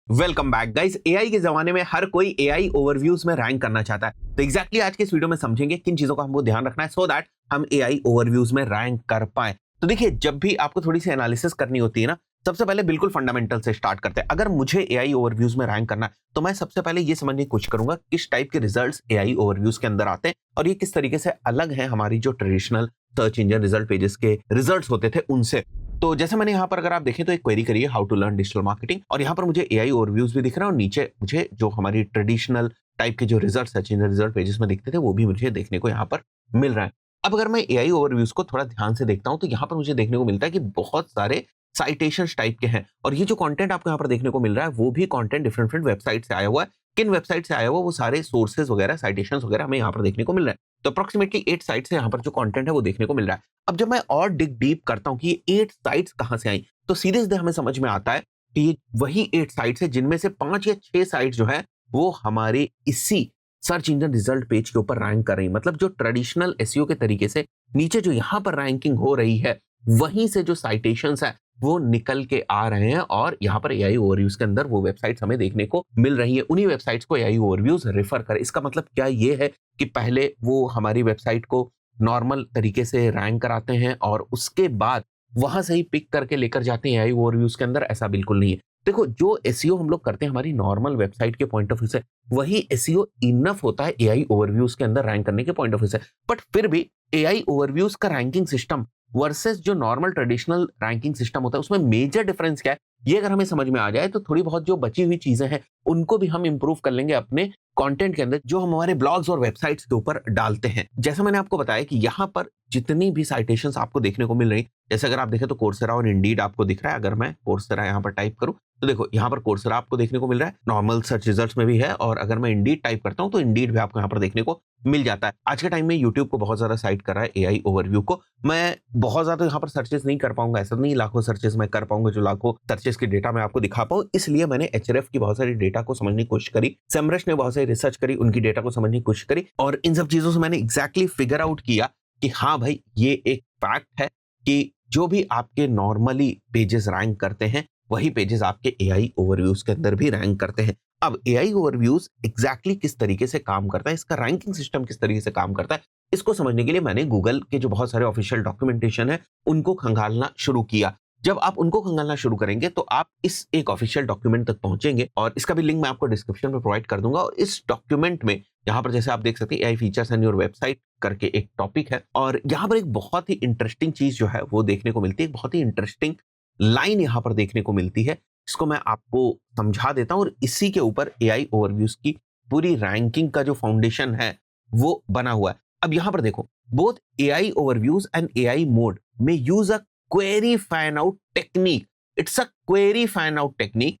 Welcome back guys. AI के जमाने में हर कोई एआई ओवरव्यूज में रैंक करना चाहता है। तो एग्जैक्टली आज के इस वीडियो में समझेंगे किन चीजों का हमको ध्यान रखना है सो दैट हम एआई ओवरव्यूज में रैंक कर पाए। तो देखिए, जब भी आपको थोड़ी सी एनालिसिस करनी होती है ना, सबसे पहले बिल्कुल फंडामेंटल से स्टार्ट करते हैं। अगर मुझे एआई ओवरव्यूज में रैंक करना है तो मैं सबसे पहले ये समझने की कोशिश करूंगा किस टाइप के रिजल्ट्स एआई ओवरव्यूज के अंदर आते हैं और ये किस तरीके से अलग है हमारी जो traditional search engine result pages के रिजल्ट्स होते थे उनसे। तो जैसे मैंने यहाँ पर अगर आप देखें तो एक क्वेरी करी है, how to learn digital marketing, और यहाँ पर मुझे एआई ओवरव्यूज भी दिख रहा है और नीचे मुझे जो हमारी ट्रेडिशनल टाइप के जो result search engine result pages में दिखते थे वो भी मुझे देखने को यहाँ पर मिल रहा है। अब अगर मैं एआई ओवरव्यूज को थोड़ा ध्यान से देखता हूँ तो यहाँ पर मुझे देखने को मिलता है कि बहुत सारे साइटेशंस टाइप के हैं और ये जो कंटेंट आपको यहाँ पर देखने को मिल रहा है वो भी कंटेंट डिफरेंट डिफरेंट वेबसाइट से आया हुआ है। किन वेबसाइट से आया हुआ वो सारे सोर्सेज वगैरह साइटेशंस वगैरह हमें यहाँ पर देखने को मिल रहा है। तो अप्रोक्सीमेटली 8 साइट से यहाँ पर जो कंटेंट है वो देखने को मिल रहा है। अब जब मैं और डिग डीप करता हूँ कि ये 8 साइट्स कहाँ से आई, तो सीधे सीधे हमें समझ में आता है कि ये वही 8 साइट्स है जिनमें से 5 या 6 साइट्स जो है वो हमारे इसी सर्च इंजन रिजल्ट पेज के ऊपर रैंक कर रही है। मतलब जो ट्रेडिशनल एसईओ के तरीके से नीचे जो यहाँ पर रैंकिंग हो रही है वहीं से जो साइटेशंस है वो निकल के आ रहे हैं और यहाँ पर एआई ओवरव्यूज के अंदर वो वेबसाइट्स हमें देखने को मिल रही है। उन्हीं वेबसाइट्स को एआई ओवरव्यूज रेफर करे। इसका मतलब क्या ये है कि पहले वो हमारी वेबसाइट को नॉर्मल तरीके से रैंक कराते हैं और उसके बाद वहां से ही पिक करके लेकर जाते हैं एआई ओवरव्यूज के अंदर? ऐसा बिल्कुल नहीं है। देखो, जो एसईओ हम लोग करते हैं हमारी नॉर्मल वेबसाइट के पॉइंट ऑफ व्यू से वही एसईओ इनफ होता है एआई ओवरव्यूज के अंदर रैंक करने के पॉइंट ऑफ व्यू से। बट फिर भी एआई ओवरव्यूज का रैंकिंग सिस्टम वर्सेस जो नॉर्मल ट्रेडिशनल रैंकिंग सिस्टम होता है उसमें मेजर डिफरेंस क्या है, ये अगर हमें समझ में आ जाए तो थोड़ी बहुत जो बची हुई चीजें हैं उनको भी हम इंप्रूव कर लेंगे अपने कंटेंट के अंदर जो हम हमारे ब्लॉग्स और वेबसाइट्स के ऊपर डालते हैं। जैसा मैंने आपको बताया कि यहाँ पर जितनी भी साइटेशंस आपको देखने को मिल रही, जैसे अगर आप देखें तो कोर्सेरा और इंडीड आपको दिख रहा है। अगर मैं कोर्सेरा यहाँ पर टाइप करूं तो देखो यहाँ पर कोर्सेरा आपको देखने को मिल रहा है, नॉर्मल सर्च रिजल्ट्स में भी है, और अगर मैं इंडीड टाइप करता हूं तो इंडीड भी आपको यहाँ पर देखने को मिल जाता है। आज के टाइम में यूट्यूब को बहुत ज्यादा साइट कर रहा है एआई ओवरव्यू को। मैं बहुत ज्यादा यहाँ पर सर्चेस नहीं कर पाऊंगा, ऐसा नहीं लाखों सर्चेस मैं कर पाऊंगा जो लाखों सर्चेस की डेटा मैं आपको दिखा पाऊं, इसलिए मैंने एचआरएफ की बहुत सारी डेटा को समझने की कोशिश करी, सेमरश ने बहुत सारी रिसर्च करी, उनकी डेटा को समझने की कोशिश करी और इन सब चीजों से मैंने एग्जैक्टली फिगर आउट किया कि हाँ भाई, ये एक फैक्ट है कि जो भी आपके नॉर्मली पेजेस रैंक करते हैं वही पेजेस आपके एआई ओवरव्यूज के अंदर भी रैंक करते हैं। अब एआई ओवरव्यूज एग्जैक्टली किस तरीके से काम करता है, इसका रैंकिंग सिस्टम किस तरीके से काम करता है, इसको समझने के लिए मैंने गूगल के जो बहुत सारे ऑफिशियल डॉक्यूमेंटेशन है उनको खंगालना शुरू किया। जब आप उनको खंगालना शुरू करेंगे तो आप इस एक ऑफिशियल डॉक्यूमेंट तक पहुंचेंगे और इसका भी लिंक मैं आपको डिस्क्रिप्शन में प्रोवाइड कर दूंगा। और इस डॉक्यूमेंट में यहाँ पर जैसे आप देख सकते हैं AI features and your website करके एक टॉपिक है और यहाँ पर एक बहुत ही इंटरेस्टिंग चीज जो है वो देखने को मिलती है, एक बहुत ही इंटरेस्टिंग लाइन यहाँ पर देखने को मिलती है। इसको मैं आपको समझा देता हूं और इसी के ऊपर एआई ओवरव्यूज की पूरी रैंकिंग का जो फाउंडेशन है वो बना हुआ है। अब यहां पर देखो, both AI overviews and AI mode में use a query fan out technique. It's a query fan out technique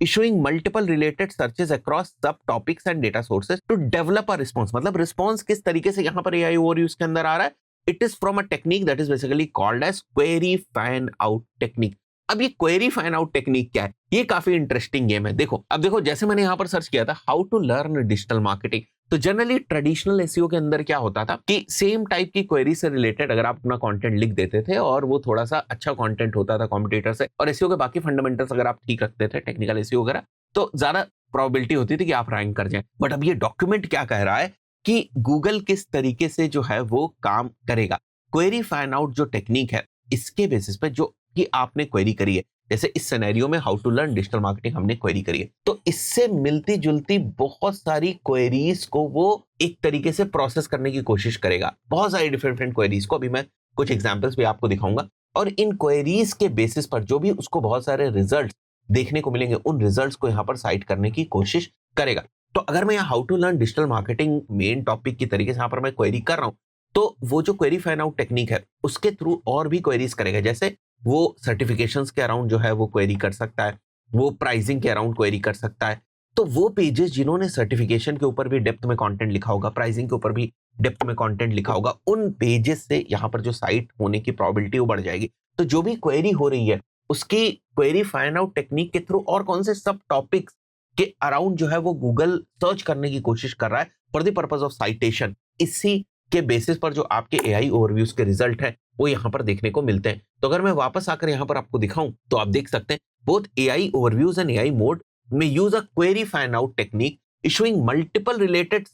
issuing multiple related searches across sub topics and data sources to develop a response। मतलब response किस तरीके से यहां पर AI overviews के अंदर आ रहा है, it is from a technique that is basically called as query fan out technique. अब ये क्वेरी फैन आउट टेक्निक क्या है, ये काफी इंटरेस्टिंग गेम है। देखो, अब देखो, जैसे मैंने यहां पर सर्च किया था how to learn digital marketing, तो जनरली ट्रेडिशनल एसईओ के अंदर क्या होता था कि सेम टाइप की क्वेरी से रिलेटेड अगर आप अपना कंटेंट लिख देते थे और वो थोड़ा सा अच्छा कंटेंट होता था कॉम्पिटिटर से और एसईओ के बाकी फंडामेंटल्स अगर आप ठीक रखते थे, टेक्निकल एसईओ वगैरह, तो ज्यादा प्रोबेबिलिटी होती थी कि आप रैंक कर जाएं। बट अब ये डॉक्यूमेंट क्या कह रहा है कि गूगल किस तरीके से जो है वो काम करेगा। क्वेरी फैन आउट जो टेक्निक है इसके बेसिस पे जो कि आपने क्वेरी करी है, जैसे इस सिनेरियो में how to learn digital marketing हमने क्वेरी करी है, तो इससे मिलती जुलती बहुत सारी क्वेरीज को वो एक तरीके से प्रोसेस करने की कोशिश करेगा। बहुत सारी डिफरेंट क्वेरीज को अभी मैं कुछ एग्जांपल्स भी आपको दिखाऊंगा और इन क्वेरीज के बेसिस पर जो भी उसको बहुत सारे रिजल्ट देखने को मिलेंगे उन रिजल्ट्स को यहाँ पर साइट करने की कोशिश करेगा। तो अगर मैं यहाँ how to learn digital marketing main topic की तरीके से यहाँ पर मैं क्वेरी कर रहा हूँ तो वो जो क्वेरी फैन आउट टेक्निक है उसके थ्रू और भी क्वेरीज करेगा। जैसे वो सर्टिफिकेशंस के अराउंड जो है वो क्वेरी कर सकता है, वो प्राइसिंग के अराउंड क्वेरी कर सकता है। तो वो पेजेस जिन्होंने सर्टिफिकेशन के ऊपर भी डेप्थ में कंटेंट लिखा होगा, प्राइसिंग के ऊपर भी डेप्थ में कंटेंट लिखा होगा, उन पेजेस से यहाँ पर जो साइट होने की प्रोबेबिलिटी वो बढ़ जाएगी। तो जो भी क्वेरी हो रही है उसकी क्वेरी फाइंड आउट टेक्निक के थ्रू और कौन से सब टॉपिक्स के अराउंड जो है वो गूगल सर्च करने की कोशिश कर रहा है for the purpose of citation. इसी के बेसिस पर जो आपके एआई ओवरव्यूज के रिजल्ट हैं वो यहाँ पर देखने को मिलते हैं। तो अगर मैं वापस आकर यहाँ पर आपको दिखाऊं तो आप देख सकते हैं both AI overviews and AI mode may use a query fan out technique, issuing multiple related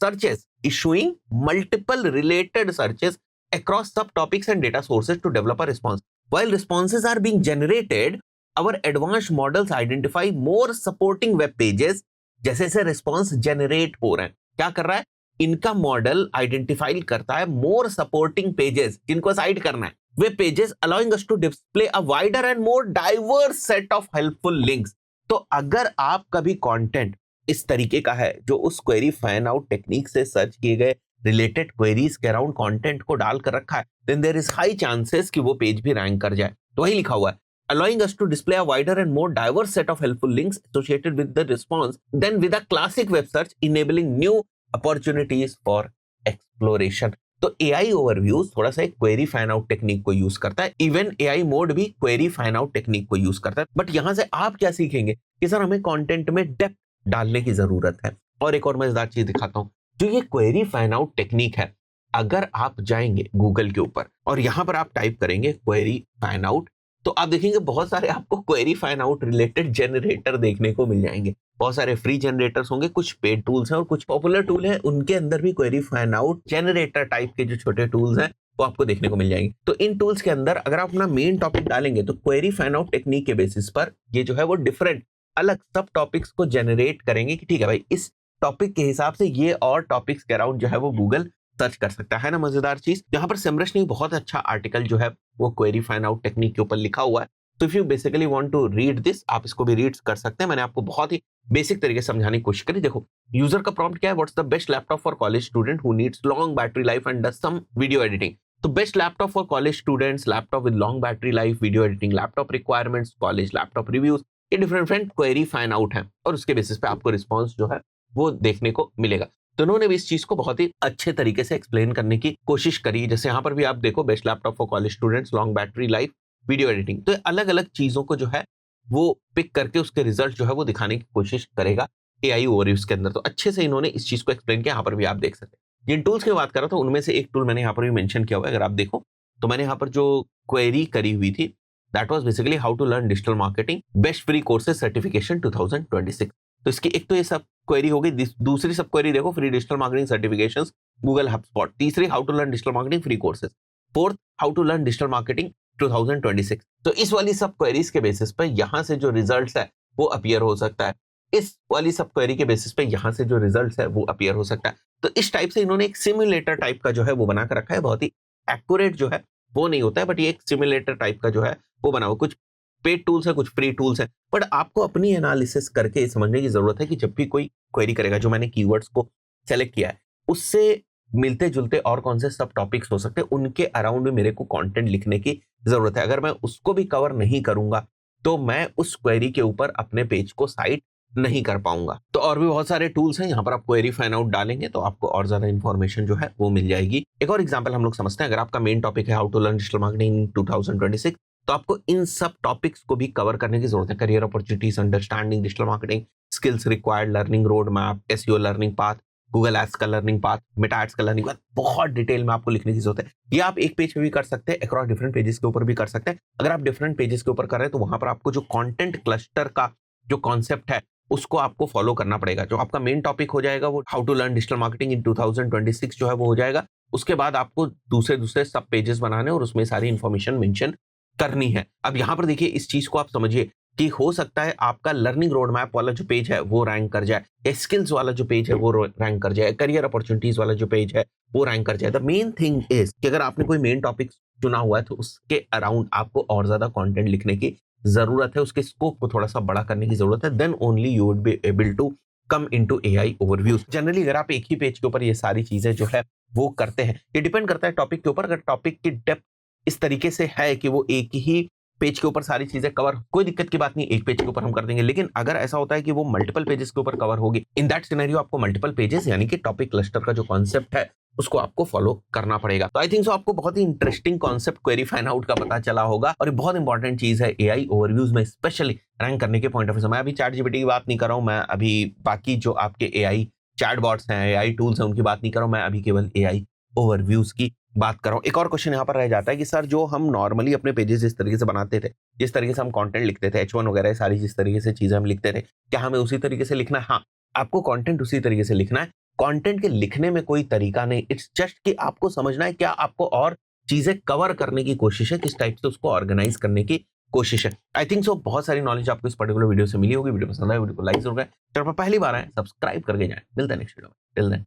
searches across subtopics and data sources to develop a response. While responses are being generated, our advanced models identify more supporting web pages. जैसे जैसे response generate हो रहे हैं, क्या कर रहा है, इनका मॉडल आइडेंटिफाई करता है मोर सपोर्टिंग पेजेस, जिनको साइड करना है, वे pages allowing us to display a wider and more diverse set of helpful links. तो अगर आपका भी कंटेंट इस तरीके का है जो उस क्वेरी फैन आउट टेक्निक से सर्च किए गए रिलेटेड क्वेरीज के अराउंड कंटेंट को डाल कर रखा है, then there is high chances कि वो पेज भी रैंक कर जाए। तो वही लिखा हुआ है, allowing us to display a wider and more diverse set of helpful links associated with the response than with a classic web search, enabling new opportunities for exploration। तो AI ओवरव्यूज थोड़ा सा एक क्वेरी फैन आउट टेक्निक को use करता है, even AI mode भी query fan out technique को use करता है। बट यहां से आप क्या सीखेंगे कि सर हमें कंटेंट में डेप्थ डालने की जरूरत है। और एक और मजेदार चीज दिखाता हूं, जो ये क्वेरी फैन आउट टेक्निक है, अगर आप जाएंगे गूगल के ऊपर और यहां पर आप टाइप करेंगे क्वेरी फैन आउट, तो आप देखेंगे बहुत सारे आपको query fan out related generator देखने को मिल जाएंगे। बहुत सारे फ्री जनरेटर्स होंगे, कुछ पेड टूल्स हैं और कुछ पॉपुलर टूल हैं, उनके अंदर भी query fan out generator type के जो छोटे टूल्स हैं वो आपको देखने को मिल जाएंगे। तो इन टूल्स के अंदर अगर आप अपना मेन टॉपिक डालेंगे तो क्वेरी फैन आउट टेक्निक के बेसिस पर ये जो है वो डिफरेंट अलग सब टॉपिक्स को जनरेट करेंगे कि ठीक है भाई, इस टॉपिक के हिसाब से ये और टॉपिक्स के अराउंड जो है वो गूगल सर्च कर सकता है ना। मजेदार चीज, यहाँ पर सिमरश ने बहुत अच्छा आर्टिकल जो है वो क्वेरी फैन आउट टेक्निक के ऊपर लिखा हुआ है। तो if you basically want to read this, आप इसको भी रीड कर सकते हैं। मैंने आपको बहुत ही बेसिक तरीके से समझाने की कोशिश करी। देखो, यूजर का प्रॉम्प्ट क्या है, what's the best laptop for college student who needs long battery life and does some video editing. तो best laptop for college students, laptop with long battery life, video editing, laptop requirements, college laptop reviews, ये different query fan out है और उसके basis पे आपको response जो है वो देखने को मिलेगा। तो उन्होंने भी इस चीज को बहुत ही अच्छे तरीके से एक्सप्लेन करने की कोशिश करी। जैसे यहाँ पर भी आप देखो, best laptop for college students, long battery life, video editing. तो अलग अलग चीजों को जो है वो पिक करके उसके रिजल्ट जो है वो दिखाने की कोशिश करेगा AI ओवरव्यूज के अंदर। तो अच्छे से इन्होंने इस चीज को एक्सप्लेन किया, यहाँ पर भी आप देख सकते हैं। जिन टूल्स की बात कर रहा था उनमें से एक टूल मैंने यहाँ पर भी मेंशन किया हुआ है। अगर आप देखो तो मैंने यहाँ पर जो क्वेरी करी हुई थी, that was basically how to learn digital marketing best free courses certification 2026। तो इसकी एक तो ये सब क्वेरी हो गई। दूसरी सब क्वेरी देखो, free digital marketing certifications Google HubSpot. तीसरी, how to learn digital marketing free courses. Fourth, how to learn digital marketing 2026। तो इस वाली सब क्वेरीज के बेसिस पे यहां से जो रिजल्ट्स है वो अपीयर हो सकता है। इस वाली सब क्वेरी के बेसिस पे यहां से जो रिजल्ट्स है वो अपीयर हो सकता है। तो इस टाइप से इन्होंने एक सिमुलेटर टाइप का जो है वो बना कर रखा है। बहुत ही एक्यूरेट जो है वो नहीं होता है, बट ये एक सिमुलेटर टाइप का जो है वो बना हुआ। कुछ पेड टूल्स है, कुछ फ्री टूल्स है, बट आपको अपनी एनालिसिस करके समझने की जरूरत है कि जब भी कोई क्वेरी करेगा, जो मैंने कीवर्ड्स को सेलेक्ट किया है उससे मिलते जुलते और कौन से सब टॉपिक्स हो सकते हैं, उनके अराउंड में मेरे को कंटेंट लिखने की जरूरत है। अगर मैं उसको भी कवर नहीं करूंगा तो मैं उस क्वेरी के ऊपर अपने पेज को साइट नहीं कर पाऊंगा। तो और भी बहुत सारे टूल्स हैं, यहाँ पर आप क्वेरी फैन आउट डालेंगे तो आपको और ज्यादा इंफॉर्मेशन जो है वो मिल जाएगी। एक और एग्जांपल हम लोग समझते हैं। अगर आपका मेन टॉपिक है how to learn digital marketing in 2026, तो आपको इन सब टॉपिक्स को भी कवर करने की जरूरत है। Career opportunities, understanding digital marketing, skills required, learning road map, SEO learning path, Google ads का लर्निंग पाथ, मेटा एड्स का लर्निंग पाथ, बहुत डिटेल में आपको लिखने की जरूरत है। ये आप एक पेज पे भी कर सकते हैं, अक्रॉस डिफरेंट पेजेस के ऊपर भी कर सकते हैं। अगर आप डिफरेंट पेजेस के ऊपर कर रहे हैं तो वहां पर आपको जो कंटेंट क्लस्टर का जो कॉन्सेप्ट है उसको आपको फॉलो करना पड़ेगा। जो आपका मेन टॉपिक हो जाएगा वो how to learn digital marketing in 2026 जो है वो हो जाएगा। उसके बाद आपको दूसरे सब पेजेस बनाने और उसमें सारी इंफॉर्मेशन मेंशन करनी है। अब यहाँ पर देखिए, इस चीज को आप समझिए कि हो सकता है आपका लर्निंग रोड मैप वाला जो पेज है वो रैंक कर जाए, या स्किल्स वाला जो पेज है वो रैंक कर जाए, करियर अपॉर्चुनिटीज वाला जो पेज है वो रैंक कर जाए। द मेन थिंग इज कि अगर आपने कोई मेन टॉपिक चुना हुआ है तो उसके अराउंड आपको और ज्यादा कंटेंट लिखने की जरूरत है, उसके स्कोप को थोड़ा सा बड़ा करने की जरूरत है। Then only you would be able to come into AI overviews. Generally अगर आप एक ही पेज के ऊपर ये सारी चीजें जो है वो करते हैं, ये डिपेंड करता है टॉपिक के ऊपर। अगर टॉपिक की डेप्थ इस तरीके से है कि वो एक ही पेज के ऊपर सारी चीजें कवर, कोई दिक्कत की बात नहीं, एक पेज के ऊपर हम कर देंगे। लेकिन अगर ऐसा होता है कि वो मल्टीपल पेजेस के ऊपर कवर होगी, इन दैट सिनेरियो आपको मल्टीपल पेजेस यानी कि टॉपिक क्लस्टर का जो कॉन्सेप्ट है उसको आपको फॉलो करना पड़ेगा। तो आई थिंक सो आपको बहुत ही interesting concept query fan out का पता चला होगा, और ये बहुत इंपॉर्टेंट चीज है AI ओवरव्यूज में स्पेशली रैंक करने के पॉइंट ऑफ व्यू से। मैं अभी ChatGPT की बात नहीं कर रहा हूं, मैं अभी बाकी जो आपके AI चैटबॉट्स हैं, AI टूल्स हैं, उनकी बात नहीं कर रहा हूं, मैं अभी केवल AI ओवरव्यूज की बात कर रहा हूँ। एक और क्वेश्चन यहाँ पर रह जाता है कि सर जो हम नॉर्मली अपने पेजेस जिस तरीके से बनाते थे, जिस तरीके से हम कंटेंट लिखते थे, H1 वगैरह सारी जिस तरीके से चीजें हम लिखते थे, क्या हमें उसी तरीके से लिखना है? हाँ, आपको कंटेंट उसी तरीके से लिखना है। कंटेंट के लिखने में कोई तरीका नहीं, इट्स जस्ट कि आपको समझना है क्या आपको और चीजें कवर करने की कोशिश है, किस टाइप से उसको ऑर्गेनाइज करने की कोशिश है। आई थिंक सो बहुत सारी नॉलेज आपको इस पर्टिकुलर वीडियो से मिली होगी। वीडियो पसंद आए वीडियो को लाइक जरूर करें। चैनल पर पहली बार आए सब्सक्राइब करके जाएं। मिलते हैं नेक्स्ट वीडियो में। Till then